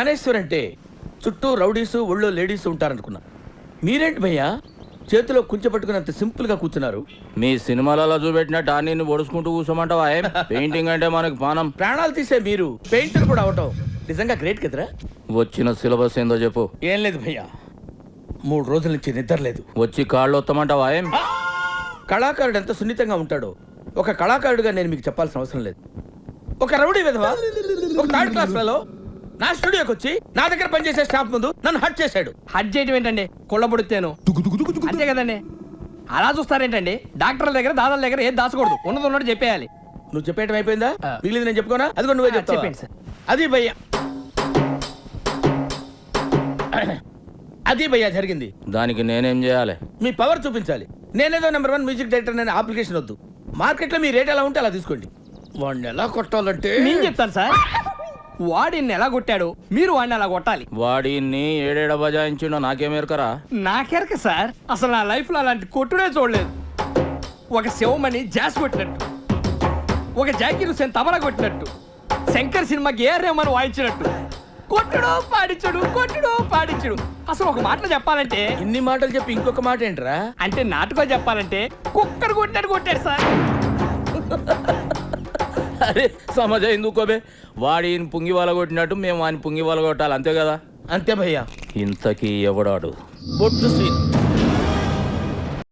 జ్ఞానేశ్వర్ అంటే చుట్టూ రౌడీసు ఒళ్ళో లేడీస్ ఉంటారనుకున్నా. మీరేంటి భయ్యా చేతిలో కుంచెపట్టుకున్నంత సింపుల్ గా కూర్చున్నారు? మీ సినిమాలలో చూపెట్టినట్టు అన్ని ఒడుచుకుంటూ కూర్చోమంటావా? పెయింటింగ్ అంటే మనకు పానం. ప్రాణాలు తీసే మీరు పెయింటర్ కూడా అవటం నిజంగా గ్రేట్ కదరా. వచ్చిన సిలబస్ ఏందో చెప్పు. ఏం లేదు భయ్యా, 3 రోజుల నుంచి నిద్ర లేదు. వచ్చి కాళ్ళు వస్తామంటావా? కళాకారుడు ఎంత సున్నితంగా ఉంటాడో ఒక కళాకారుడిగా నేను మీకు చెప్పాల్సిన అవసరం లేదు. ఒక రౌడీ విధవా ఒక 3rd క్లాస్ ఫెలో నా స్టూడియోకి వచ్చి నా దగ్గర పనిచేసే స్టాఫ్ ముందు నన్ను హట్ చేశాడు. హట్ చేయటం ఏంటండి? కుళ్ళబొడితేను అంతే కదండి. అలా చూస్తారేంటండి? డాక్టర్ల దగ్గర దాదాల దగ్గర ఏది దాచకూడదు, ఉన్నది ఉన్నట్టు చెప్పేయాలి. నువ్వు చెప్పేయటం అయిపోయిందా? మిగిలింది నేను చెప్పుకోనా? అదిగో నువ్వే చెప్తావా? చెప్పండి సార్. అది భయ్యా, అది భయ్యా జరిగింది. దానికి నేనేం చేయాలి? మీ పవర్ చూపించాలి. నేనేదో నెంబర్ 1 మ్యూజిక్ డైరెక్టర్ అనే అప్లికేషన్ వద్దు. మార్కెట్లో మీ రేట్ ఎలా ఉంటే అలా తీసుకోండి. వాడిని ఎలా కొట్టాలంటే నేను చెప్తాను సార్. వాడిని ఎలా కొట్టాడు మీరు వాడిని అలా కొట్టాలి. వాడిని ఏడేడ బజాయించిండో నాకేమేరకరా? నాకెరక సార్, అసలు నా లైఫ్ లో అలాంటి కొట్టుడే చూడలేదు. ఒక శివమణి జాస్ కొట్టినట్టు, ఒక జాకీర్ హుస్సేన్ తబలా కొట్టినట్టు, శంకర్ సినిమాకి ఏ రేమని వాయించినట్టు కొట్టుడు పాడించుడు, కొట్టుడు పాడించుడు. అసలు ఒక మాటలో చెప్పాలంటే, ఇన్ని మాటలు చెప్పి ఇంకొక మాట ఏంట్రా? అంటే నాటుగా చెప్పాలంటే కుక్కడు కొట్టాడు కొట్టాడు సార్. అరే సమజ ఎందుకోబే? వాడిని పుంగి వాళ్ళ కొట్టినట్టు మేము వాడిని పుంగి వాళ్ళ కొట్టాలి, అంతే కదా? అంతే భయ్యా. ఇంతకీ ఎవడాడు? బొట్టు సీన్